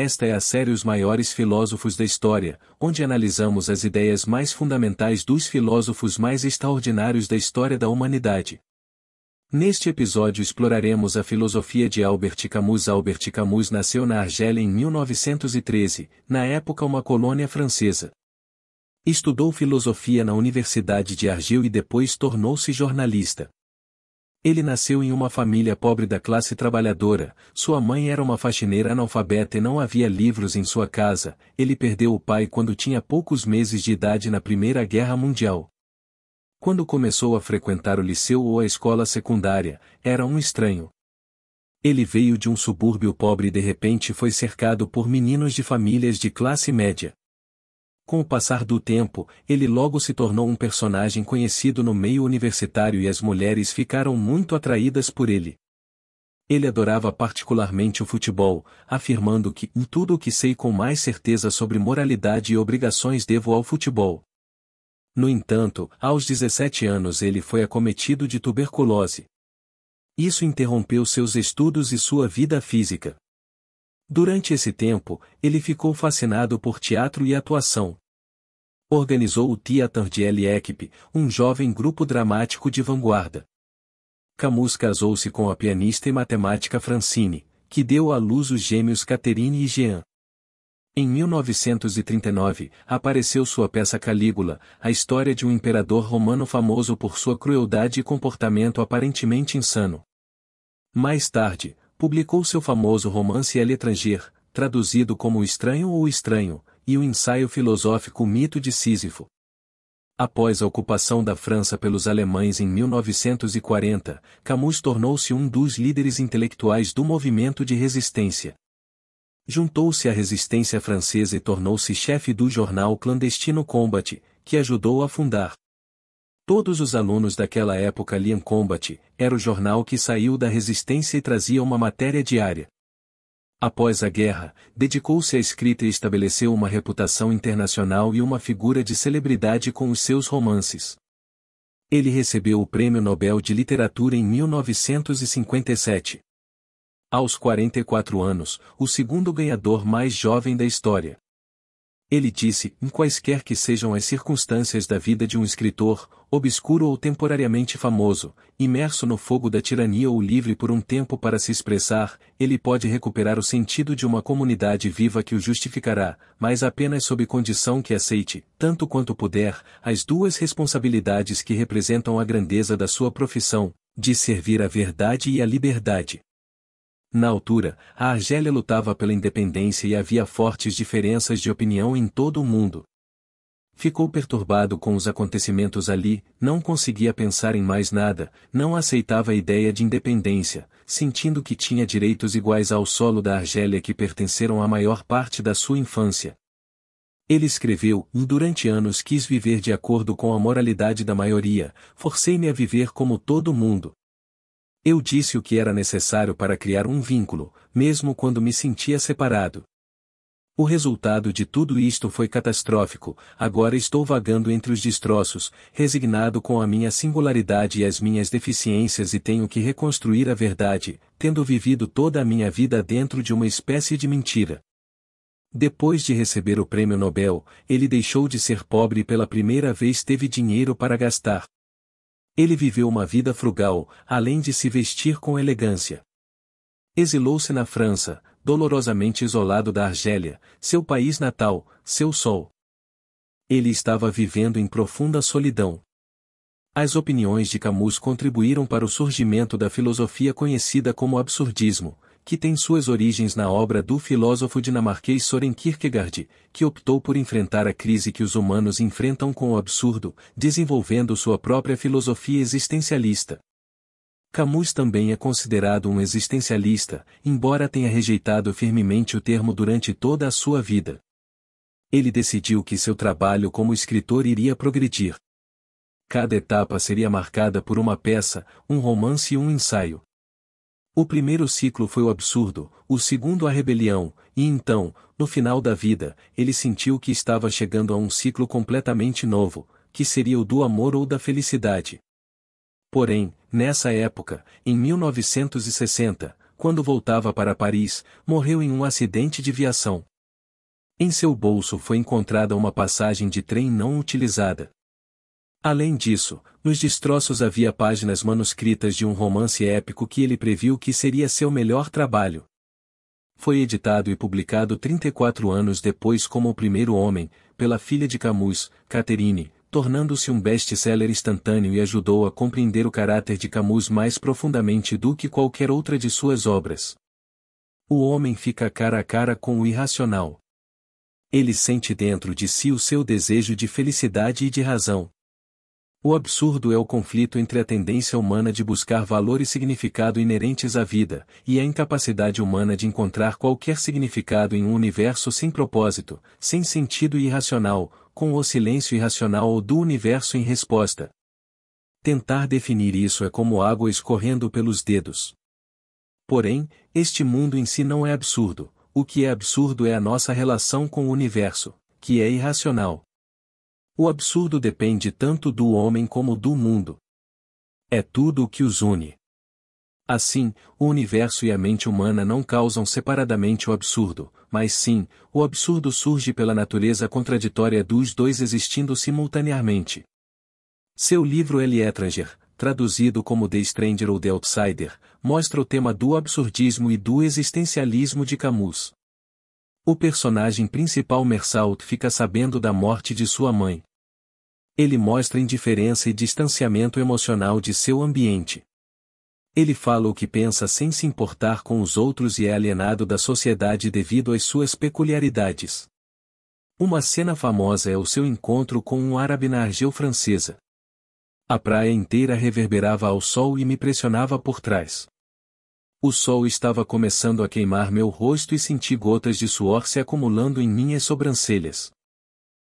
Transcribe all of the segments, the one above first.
Esta é a série Os Maiores Filósofos da História, onde analisamos as ideias mais fundamentais dos filósofos mais extraordinários da história da humanidade. Neste episódio exploraremos a filosofia de Albert Camus. Albert Camus nasceu na Argélia em 1913, na época uma colônia francesa. Estudou filosofia na Universidade de Argel e depois tornou-se jornalista. Ele nasceu em uma família pobre da classe trabalhadora, sua mãe era uma faxineira analfabeta e não havia livros em sua casa. Ele perdeu o pai quando tinha poucos meses de idade na Primeira Guerra Mundial. Quando começou a frequentar o liceu ou a escola secundária, era um estranho. Ele veio de um subúrbio pobre e de repente foi cercado por meninos de famílias de classe média. Com o passar do tempo, ele logo se tornou um personagem conhecido no meio universitário e as mulheres ficaram muito atraídas por ele. Ele adorava particularmente o futebol, afirmando que em tudo o que sei com mais certeza sobre moralidade e obrigações devo ao futebol. No entanto, aos 17 anos ele foi acometido de tuberculose. Isso interrompeu seus estudos e sua vida física. Durante esse tempo, ele ficou fascinado por teatro e atuação. Organizou o Théâtre de l'Équipe, um jovem grupo dramático de vanguarda. Camus casou-se com a pianista e matemática Francine, que deu à luz os gêmeos Catherine e Jean. Em 1939, apareceu sua peça Calígula, a história de um imperador romano famoso por sua crueldade e comportamento aparentemente insano. Mais tarde, publicou seu famoso romance L'Étranger, traduzido como O Estranho ou O Estranho, e o ensaio filosófico Mito de Sísifo. Após a ocupação da França pelos alemães em 1940, Camus tornou-se um dos líderes intelectuais do movimento de resistência. Juntou-se à resistência francesa e tornou-se chefe do jornal clandestino Combat, que ajudou a fundar. Todos os alunos daquela época liam Combat, era o jornal que saiu da resistência e trazia uma matéria diária. Após a guerra, dedicou-se à escrita e estabeleceu uma reputação internacional e uma figura de celebridade com os seus romances. Ele recebeu o Prêmio Nobel de Literatura em 1957. Aos 44 anos, o segundo ganhador mais jovem da história. Ele disse, em quaisquer que sejam as circunstâncias da vida de um escritor, obscuro ou temporariamente famoso, imerso no fogo da tirania ou livre por um tempo para se expressar, ele pode recuperar o sentido de uma comunidade viva que o justificará, mas apenas sob condição que aceite, tanto quanto puder, as duas responsabilidades que representam a grandeza da sua profissão, de servir a verdade e a liberdade. Na altura, a Argélia lutava pela independência e havia fortes diferenças de opinião em todo o mundo. Ficou perturbado com os acontecimentos ali, não conseguia pensar em mais nada, não aceitava a ideia de independência, sentindo que tinha direitos iguais ao solo da Argélia que pertenceram à maior parte da sua infância. Ele escreveu, durante anos quis viver de acordo com a moralidade da maioria, forcei-me a viver como todo mundo. Eu disse o que era necessário para criar um vínculo, mesmo quando me sentia separado. O resultado de tudo isto foi catastrófico, agora estou vagando entre os destroços, resignado com a minha singularidade e as minhas deficiências e tenho que reconstruir a verdade, tendo vivido toda a minha vida dentro de uma espécie de mentira. Depois de receber o Prêmio Nobel, ele deixou de ser pobre e pela primeira vez teve dinheiro para gastar. Ele viveu uma vida frugal, além de se vestir com elegância. Exilou-se na França, dolorosamente isolado da Argélia, seu país natal, seu sol. Ele estava vivendo em profunda solidão. As opiniões de Camus contribuíram para o surgimento da filosofia conhecida como absurdismo, que tem suas origens na obra do filósofo dinamarquês Søren Kierkegaard, que optou por enfrentar a crise que os humanos enfrentam com o absurdo, desenvolvendo sua própria filosofia existencialista. Camus também é considerado um existencialista, embora tenha rejeitado firmemente o termo durante toda a sua vida. Ele decidiu que seu trabalho como escritor iria progredir. Cada etapa seria marcada por uma peça, um romance e um ensaio. O primeiro ciclo foi o absurdo, o segundo a rebelião, e então, no final da vida, ele sentiu que estava chegando a um ciclo completamente novo, que seria o do amor ou da felicidade. Porém, nessa época, em 1960, quando voltava para Paris, morreu em um acidente de viação. Em seu bolso foi encontrada uma passagem de trem não utilizada. Além disso, nos destroços havia páginas manuscritas de um romance épico que ele previu que seria seu melhor trabalho. Foi editado e publicado 34 anos depois como O Primeiro Homem, pela filha de Camus, Catherine, tornando-se um best-seller instantâneo e ajudou a compreender o caráter de Camus mais profundamente do que qualquer outra de suas obras. O homem fica cara a cara com o irracional. Ele sente dentro de si o seu desejo de felicidade e de razão. O absurdo é o conflito entre a tendência humana de buscar valor e significado inerentes à vida, e a incapacidade humana de encontrar qualquer significado em um universo sem propósito, sem sentido e irracional, com o silêncio irracional ou do universo em resposta. Tentar definir isso é como água escorrendo pelos dedos. Porém, este mundo em si não é absurdo, o que é absurdo é a nossa relação com o universo, que é irracional. O absurdo depende tanto do homem como do mundo. É tudo o que os une. Assim, o universo e a mente humana não causam separadamente o absurdo, mas sim, o absurdo surge pela natureza contraditória dos dois existindo simultaneamente. Seu livro L'Étranger, traduzido como The Stranger ou The Outsider, mostra o tema do absurdismo e do existencialismo de Camus. O personagem principal Meursault fica sabendo da morte de sua mãe. Ele mostra indiferença e distanciamento emocional de seu ambiente. Ele fala o que pensa sem se importar com os outros e é alienado da sociedade devido às suas peculiaridades. Uma cena famosa é o seu encontro com um árabe na Argel francesa. A praia inteira reverberava ao sol e me pressionava por trás. O sol estava começando a queimar meu rosto e senti gotas de suor se acumulando em minhas sobrancelhas.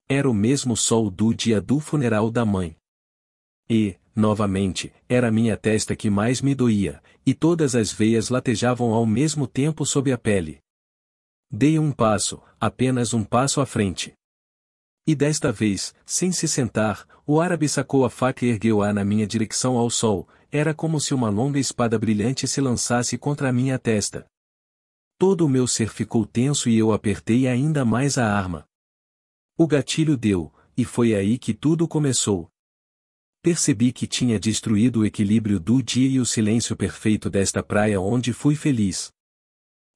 Era o mesmo sol do dia do funeral da mãe. E, novamente, era minha testa que mais me doía, e todas as veias latejavam ao mesmo tempo sob a pele. Dei um passo, apenas um passo à frente. E desta vez, sem se sentar, o árabe sacou a faca e ergueu-a na minha direção ao sol, era como se uma longa espada brilhante se lançasse contra a minha testa. Todo o meu ser ficou tenso e eu apertei ainda mais a arma. O gatilho deu, e foi aí que tudo começou. Percebi que tinha destruído o equilíbrio do dia e o silêncio perfeito desta praia onde fui feliz.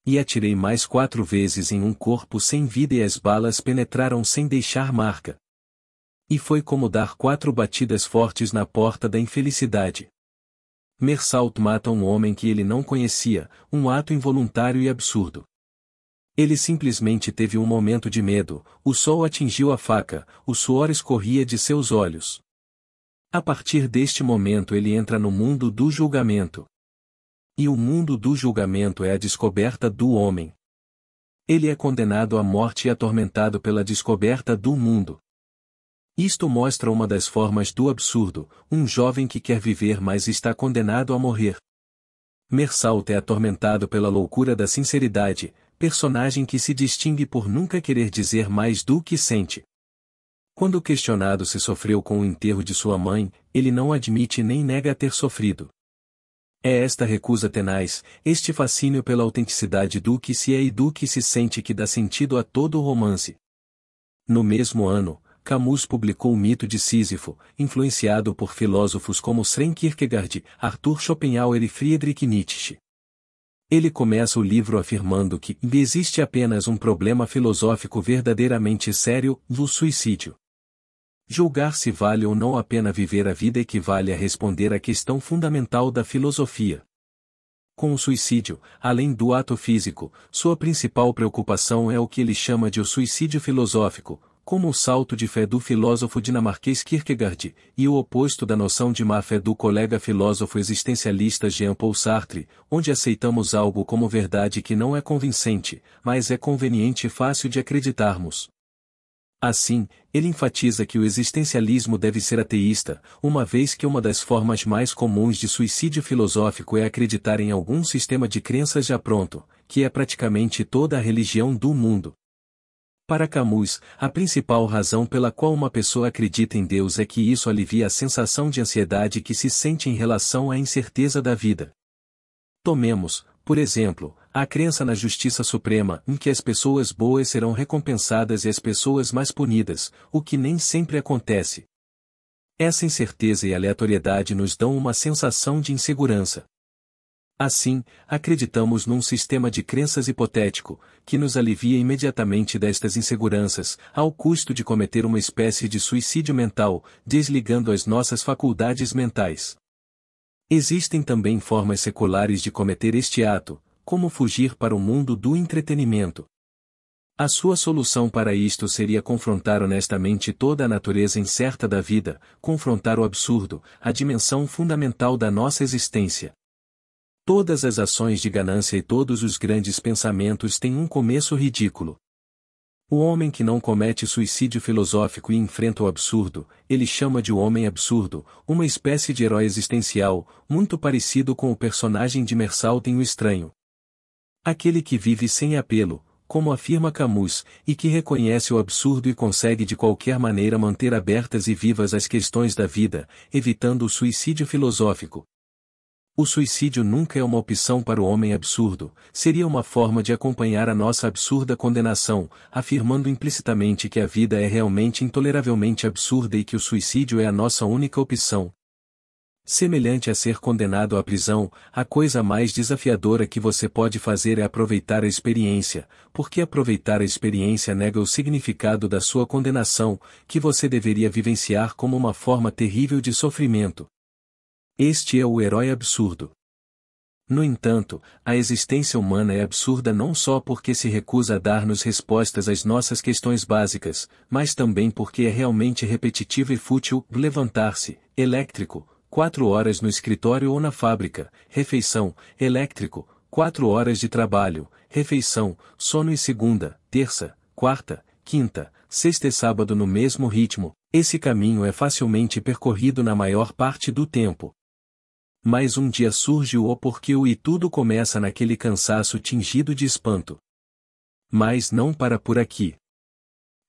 E atirei mais 4 vezes em um corpo sem vida e as balas penetraram sem deixar marca. E foi como dar 4 batidas fortes na porta da infelicidade. Meursault mata um homem que ele não conhecia, um ato involuntário e absurdo. Ele simplesmente teve um momento de medo, o sol atingiu a faca, o suor escorria de seus olhos. A partir deste momento ele entra no mundo do julgamento. E o mundo do julgamento é a descoberta do homem. Ele é condenado à morte e atormentado pela descoberta do mundo. Isto mostra uma das formas do absurdo, um jovem que quer viver mas está condenado a morrer. Meursault é atormentado pela loucura da sinceridade, personagem que se distingue por nunca querer dizer mais do que sente. Quando questionado se sofreu com o enterro de sua mãe, ele não admite nem nega ter sofrido. É esta recusa tenaz, este fascínio pela autenticidade do que se é e do que se sente que dá sentido a todo o romance. No mesmo ano, Camus publicou O Mito de Sísifo, influenciado por filósofos como Søren Kierkegaard, Arthur Schopenhauer e Friedrich Nietzsche. Ele começa o livro afirmando que existe apenas um problema filosófico verdadeiramente sério, o suicídio. Julgar se vale ou não a pena viver a vida equivale a responder à questão fundamental da filosofia. Com o suicídio, além do ato físico, sua principal preocupação é o que ele chama de o suicídio filosófico, como o salto de fé do filósofo dinamarquês Kierkegaard, e o oposto da noção de má-fé do colega filósofo existencialista Jean-Paul Sartre, onde aceitamos algo como verdade que não é convincente, mas é conveniente e fácil de acreditarmos. Assim, ele enfatiza que o existencialismo deve ser ateísta, uma vez que uma das formas mais comuns de suicídio filosófico é acreditar em algum sistema de crenças já pronto, que é praticamente toda a religião do mundo. Para Camus, a principal razão pela qual uma pessoa acredita em Deus é que isso alivia a sensação de ansiedade que se sente em relação à incerteza da vida. Tomemos, Por exemplo, a crença na justiça suprema, em que as pessoas boas serão recompensadas e as pessoas mais punidas, o que nem sempre acontece. Essa incerteza e aleatoriedade nos dão uma sensação de insegurança. Assim, acreditamos num sistema de crenças hipotético, que nos alivia imediatamente destas inseguranças, ao custo de cometer uma espécie de suicídio mental, desligando as nossas faculdades mentais. Existem também formas seculares de cometer este ato, como fugir para o mundo do entretenimento. A sua solução para isto seria confrontar honestamente toda a natureza incerta da vida, confrontar o absurdo, a dimensão fundamental da nossa existência. Todas as ações de ganância e todos os grandes pensamentos têm um começo ridículo. O homem que não comete suicídio filosófico e enfrenta o absurdo, ele chama de homem absurdo, uma espécie de herói existencial, muito parecido com o personagem de Meursault em O Estranho. Aquele que vive sem apelo, como afirma Camus, e que reconhece o absurdo e consegue de qualquer maneira manter abertas e vivas as questões da vida, evitando o suicídio filosófico. O suicídio nunca é uma opção para o homem absurdo, seria uma forma de acompanhar a nossa absurda condenação, afirmando implicitamente que a vida é realmente intoleravelmente absurda e que o suicídio é a nossa única opção. Semelhante a ser condenado à prisão, a coisa mais desafiadora que você pode fazer é aproveitar a experiência, porque aproveitar a experiência nega o significado da sua condenação, que você deveria vivenciar como uma forma terrível de sofrimento. Este é o herói absurdo. No entanto, a existência humana é absurda não só porque se recusa a dar-nos respostas às nossas questões básicas, mas também porque é realmente repetitiva e fútil, levantar-se, elétrico, 4 horas no escritório ou na fábrica, refeição, elétrico, 4 horas de trabalho, refeição, sono e segunda, terça, quarta, quinta, sexta e sábado no mesmo ritmo, esse caminho é facilmente percorrido na maior parte do tempo. Mas um dia surge o porquê e tudo começa naquele cansaço tingido de espanto. Mas não para por aqui.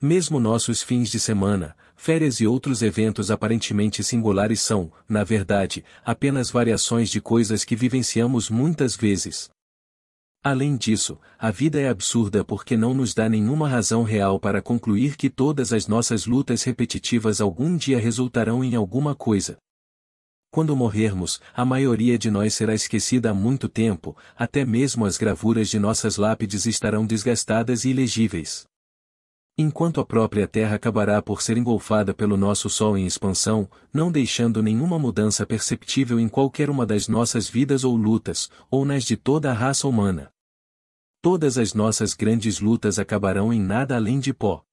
Mesmo nossos fins de semana, férias e outros eventos aparentemente singulares são, na verdade, apenas variações de coisas que vivenciamos muitas vezes. Além disso, a vida é absurda porque não nos dá nenhuma razão real para concluir que todas as nossas lutas repetitivas algum dia resultarão em alguma coisa. Quando morrermos, a maioria de nós será esquecida há muito tempo, até mesmo as gravuras de nossas lápides estarão desgastadas e ilegíveis. Enquanto a própria Terra acabará por ser engolfada pelo nosso Sol em expansão, não deixando nenhuma mudança perceptível em qualquer uma das nossas vidas ou lutas, ou nas de toda a raça humana. Todas as nossas grandes lutas acabarão em nada além de pó.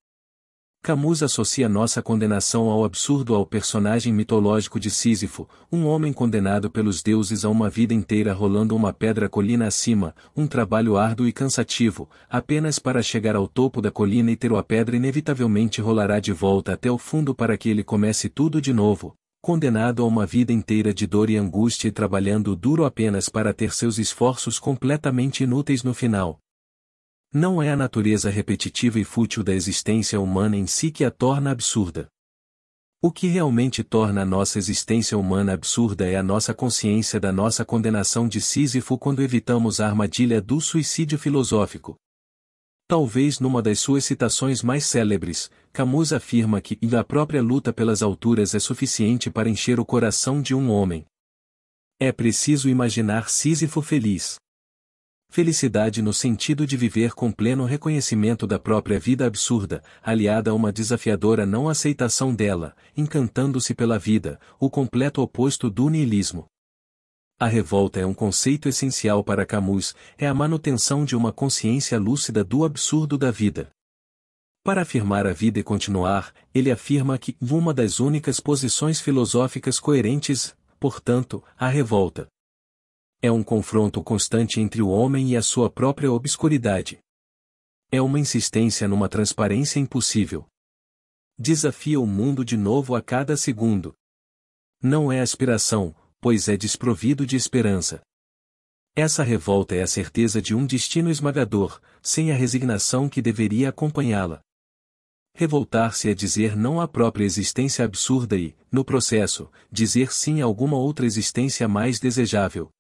Camus associa nossa condenação ao absurdo ao personagem mitológico de Sísifo, um homem condenado pelos deuses a uma vida inteira rolando uma pedra colina acima, um trabalho árduo e cansativo, apenas para chegar ao topo da colina e ter a pedra inevitavelmente rolará de volta até o fundo para que ele comece tudo de novo, condenado a uma vida inteira de dor e angústia e trabalhando duro apenas para ter seus esforços completamente inúteis no final. Não é a natureza repetitiva e fútil da existência humana em si que a torna absurda. O que realmente torna a nossa existência humana absurda é a nossa consciência da nossa condenação de Sísifo quando evitamos a armadilha do suicídio filosófico. Talvez numa das suas citações mais célebres, Camus afirma que a própria luta pelas alturas é suficiente para encher o coração de um homem. É preciso imaginar Sísifo feliz. Felicidade no sentido de viver com pleno reconhecimento da própria vida absurda, aliada a uma desafiadora não aceitação dela, encantando-se pela vida, o completo oposto do niilismo. A revolta é um conceito essencial para Camus, é a manutenção de uma consciência lúcida do absurdo da vida. Para afirmar a vida e continuar, ele afirma que uma das únicas posições filosóficas coerentes, portanto, a revolta. É um confronto constante entre o homem e a sua própria obscuridade. É uma insistência numa transparência impossível. Desafia o mundo de novo a cada segundo. Não é aspiração, pois é desprovido de esperança. Essa revolta é a certeza de um destino esmagador, sem a resignação que deveria acompanhá-la. Revoltar-se é dizer não à própria existência absurda e, no processo, dizer sim a alguma outra existência mais desejável.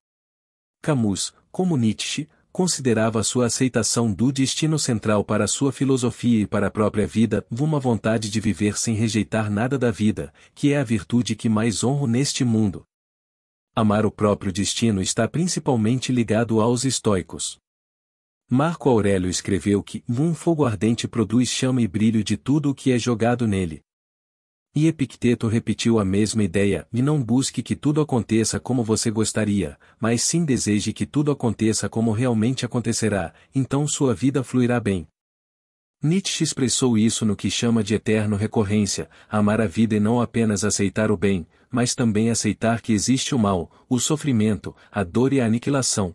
Camus, como Nietzsche, considerava sua aceitação do destino central para sua filosofia e para a própria vida, uma vontade de viver sem rejeitar nada da vida, que é a virtude que mais honro neste mundo. Amar o próprio destino está principalmente ligado aos estoicos. Marco Aurélio escreveu que um fogo ardente produz chama e brilho de tudo o que é jogado nele. E Epicteto repetiu a mesma ideia, e não busque que tudo aconteça como você gostaria, mas sim deseje que tudo aconteça como realmente acontecerá, então sua vida fluirá bem. Nietzsche expressou isso no que chama de eterno recorrência, amar a vida e não apenas aceitar o bem, mas também aceitar que existe o mal, o sofrimento, a dor e a aniquilação.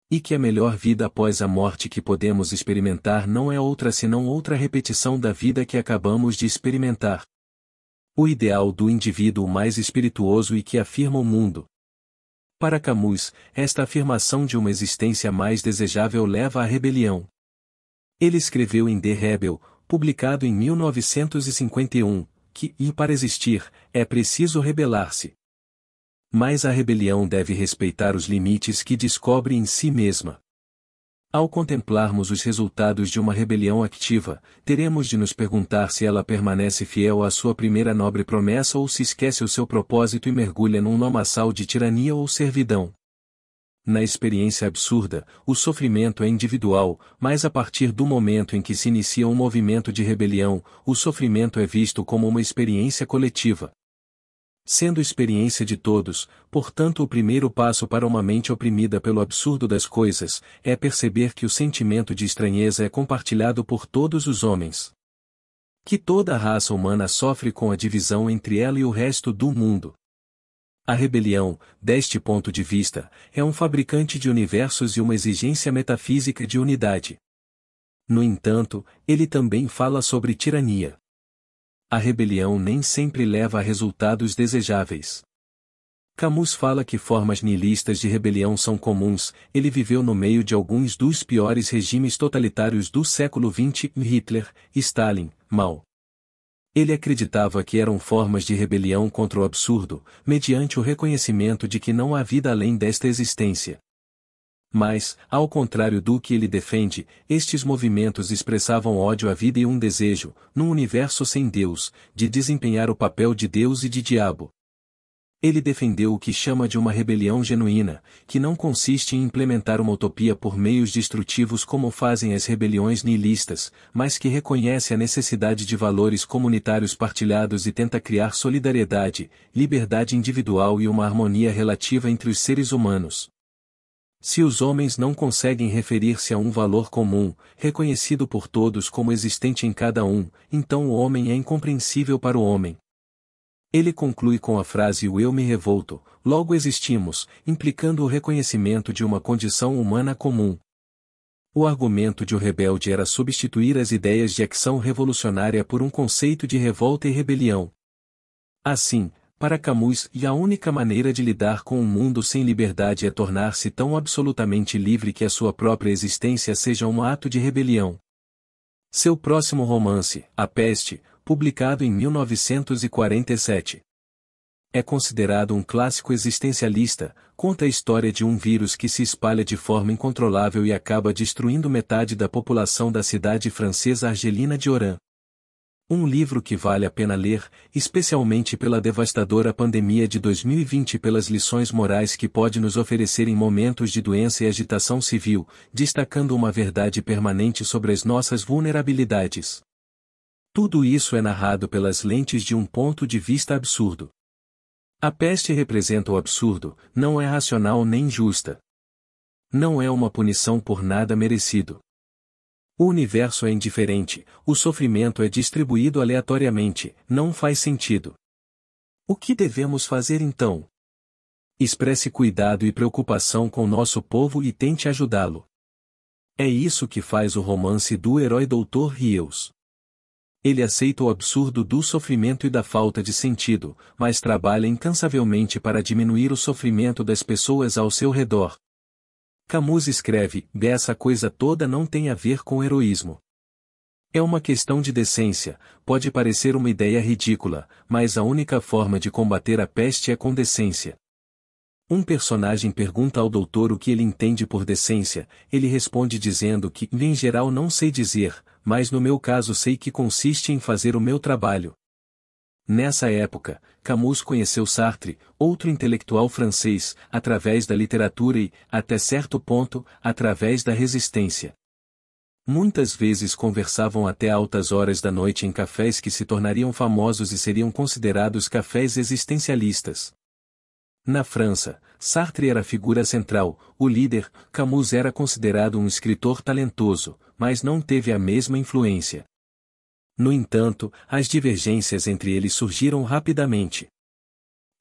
E que a melhor vida após a morte que podemos experimentar não é outra senão outra repetição da vida que acabamos de experimentar. O ideal do indivíduo mais espirituoso e que afirma o mundo. Para Camus, esta afirmação de uma existência mais desejável leva à rebelião. Ele escreveu em The Rebel, publicado em 1951, que, e para existir, é preciso rebelar-se. Mas a rebelião deve respeitar os limites que descobre em si mesma. Ao contemplarmos os resultados de uma rebelião ativa, teremos de nos perguntar se ela permanece fiel à sua primeira nobre promessa ou se esquece o seu propósito e mergulha num lamaçal de tirania ou servidão. Na experiência absurda, o sofrimento é individual, mas a partir do momento em que se inicia um movimento de rebelião, o sofrimento é visto como uma experiência coletiva. Sendo experiência de todos, portanto o primeiro passo para uma mente oprimida pelo absurdo das coisas, é perceber que o sentimento de estranheza é compartilhado por todos os homens. Que toda a raça humana sofre com a divisão entre ela e o resto do mundo. A rebelião, deste ponto de vista, é um fabricante de universos e uma exigência metafísica de unidade. No entanto, ele também fala sobre tirania. A rebelião nem sempre leva a resultados desejáveis. Camus fala que formas nihilistas de rebelião são comuns, ele viveu no meio de alguns dos piores regimes totalitários do século XX, Hitler, Stalin, Mao. Ele acreditava que eram formas de rebelião contra o absurdo, mediante o reconhecimento de que não há vida além desta existência. Mas, ao contrário do que ele defende, estes movimentos expressavam ódio à vida e um desejo, num universo sem Deus, de desempenhar o papel de Deus e de diabo. Ele defendeu o que chama de uma rebelião genuína, que não consiste em implementar uma utopia por meios destrutivos como fazem as rebeliões nihilistas, mas que reconhece a necessidade de valores comunitários partilhados e tenta criar solidariedade, liberdade individual e uma harmonia relativa entre os seres humanos. Se os homens não conseguem referir-se a um valor comum, reconhecido por todos como existente em cada um, então o homem é incompreensível para o homem. Ele conclui com a frase "o eu me revolto", logo existimos, implicando o reconhecimento de uma condição humana comum. O argumento de O Rebelde era substituir as ideias de ação revolucionária por um conceito de revolta e rebelião. Assim, para Camus, a única maneira de lidar com um mundo sem liberdade é tornar-se tão absolutamente livre que a sua própria existência seja um ato de rebelião. Seu próximo romance, A Peste, publicado em 1947. É considerado um clássico existencialista, conta a história de um vírus que se espalha de forma incontrolável e acaba destruindo metade da população da cidade francesa argelina de Oran. Um livro que vale a pena ler, especialmente pela devastadora pandemia de 2020 e pelas lições morais que pode nos oferecer em momentos de doença e agitação civil, destacando uma verdade permanente sobre as nossas vulnerabilidades. Tudo isso é narrado pelas lentes de um ponto de vista absurdo. A peste representa o absurdo, não é racional nem justa. Não é uma punição por nada merecido. O universo é indiferente, o sofrimento é distribuído aleatoriamente, não faz sentido. O que devemos fazer então? Expresse cuidado e preocupação com nosso povo e tente ajudá-lo. É isso que faz o romance do herói Dr. Rios. Ele aceita o absurdo do sofrimento e da falta de sentido, mas trabalha incansavelmente para diminuir o sofrimento das pessoas ao seu redor. Camus escreve: "Essa coisa toda não tem a ver com heroísmo. É uma questão de decência, pode parecer uma ideia ridícula, mas a única forma de combater a peste é com decência. Um personagem pergunta ao doutor o que ele entende por decência, ele responde dizendo que, em geral não sei dizer, mas no meu caso sei que consiste em fazer o meu trabalho. Nessa época, Camus conheceu Sartre, outro intelectual francês, através da literatura e, até certo ponto, através da resistência. Muitas vezes conversavam até altas horas da noite em cafés que se tornariam famosos e seriam considerados cafés existencialistas. Na França, Sartre era a figura central, o líder. Camus era considerado um escritor talentoso, mas não teve a mesma influência. No entanto, as divergências entre eles surgiram rapidamente.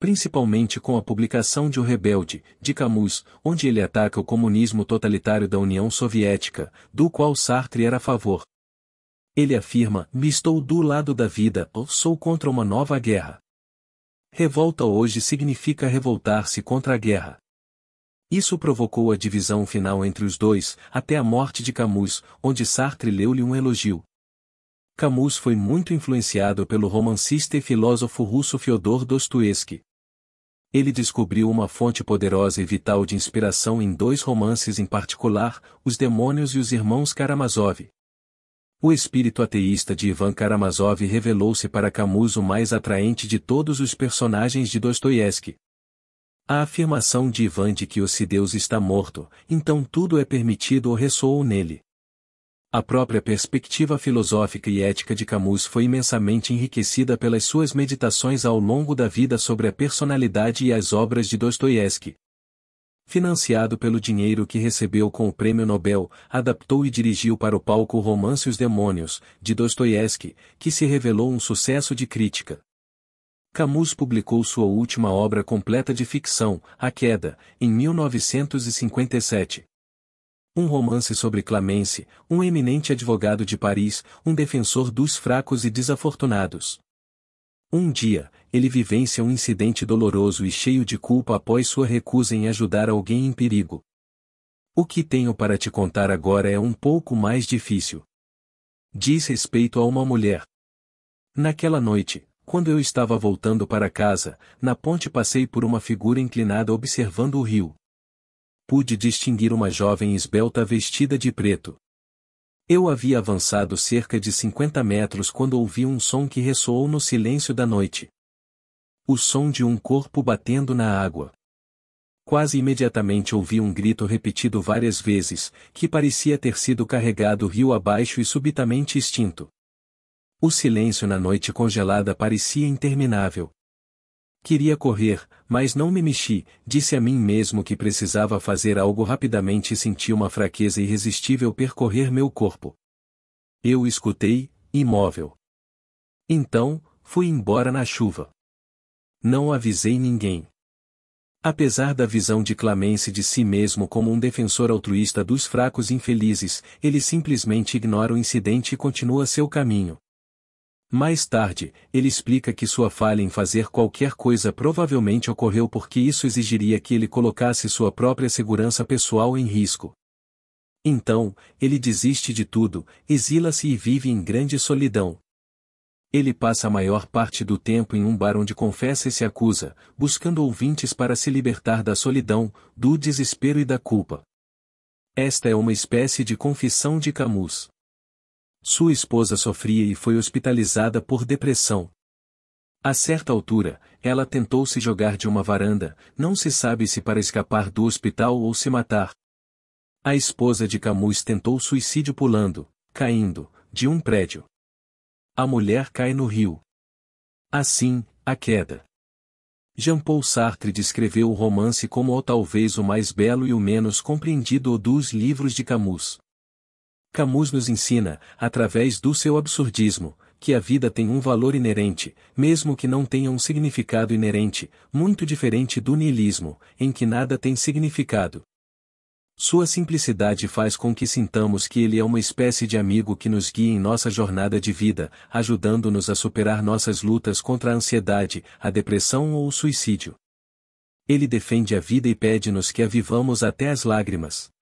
Principalmente com a publicação de O Rebelde, de Camus, onde ele ataca o comunismo totalitário da União Soviética, do qual Sartre era a favor. Ele afirma: estou do lado da vida, ou sou contra uma nova guerra. Revolta hoje significa revoltar-se contra a guerra. Isso provocou a divisão final entre os dois, até a morte de Camus, onde Sartre leu-lhe um elogio. Camus foi muito influenciado pelo romancista e filósofo russo Fyodor Dostoiévski. Ele descobriu uma fonte poderosa e vital de inspiração em dois romances em particular, Os Demônios e Os Irmãos Karamazov. O espírito ateísta de Ivan Karamazov revelou-se para Camus o mais atraente de todos os personagens de Dostoiévski. A afirmação de Ivan de que se Deus está morto, então tudo é permitido ressoou nele. A própria perspectiva filosófica e ética de Camus foi imensamente enriquecida pelas suas meditações ao longo da vida sobre a personalidade e as obras de Dostoiévski. Financiado pelo dinheiro que recebeu com o Prêmio Nobel, adaptou e dirigiu para o palco o romance Os Demônios, de Dostoiévski, que se revelou um sucesso de crítica. Camus publicou sua última obra completa de ficção, A Queda, em 1957. Um romance sobre Clamence, um eminente advogado de Paris, um defensor dos fracos e desafortunados. Um dia, ele vivencia um incidente doloroso e cheio de culpa após sua recusa em ajudar alguém em perigo. O que tenho para te contar agora é um pouco mais difícil. Diz respeito a uma mulher. Naquela noite, quando eu estava voltando para casa, na ponte passei por uma figura inclinada observando o rio. Pude distinguir uma jovem esbelta vestida de preto. Eu havia avançado cerca de 50 metros quando ouvi um som que ressoou no silêncio da noite. O som de um corpo batendo na água. Quase imediatamente ouvi um grito repetido várias vezes, que parecia ter sido carregado rio abaixo e subitamente extinto. O silêncio na noite congelada parecia interminável. Queria correr, mas não me mexi, disse a mim mesmo que precisava fazer algo rapidamente e senti uma fraqueza irresistível percorrer meu corpo. Eu escutei, imóvel. Então, fui embora na chuva. Não avisei ninguém. Apesar da visão de Clamence de si mesmo como um defensor altruísta dos fracos infelizes, ele simplesmente ignora o incidente e continua seu caminho. Mais tarde, ele explica que sua falha em fazer qualquer coisa provavelmente ocorreu porque isso exigiria que ele colocasse sua própria segurança pessoal em risco. Então, ele desiste de tudo, exila-se e vive em grande solidão. Ele passa a maior parte do tempo em um bar onde confessa e se acusa, buscando ouvintes para se libertar da solidão, do desespero e da culpa. Esta é uma espécie de confissão de Camus. Sua esposa sofria e foi hospitalizada por depressão. A certa altura, ela tentou se jogar de uma varanda, não se sabe se para escapar do hospital ou se matar. A esposa de Camus tentou suicídio pulando, caindo, de um prédio. A mulher cai no rio. Assim, A Queda. Jean-Paul Sartre descreveu o romance como talvez o mais belo e o menos compreendido dos livros de Camus. Camus nos ensina, através do seu absurdismo, que a vida tem um valor inerente, mesmo que não tenha um significado inerente, muito diferente do niilismo, em que nada tem significado. Sua simplicidade faz com que sintamos que ele é uma espécie de amigo que nos guia em nossa jornada de vida, ajudando-nos a superar nossas lutas contra a ansiedade, a depressão ou o suicídio. Ele defende a vida e pede-nos que a vivamos até as lágrimas.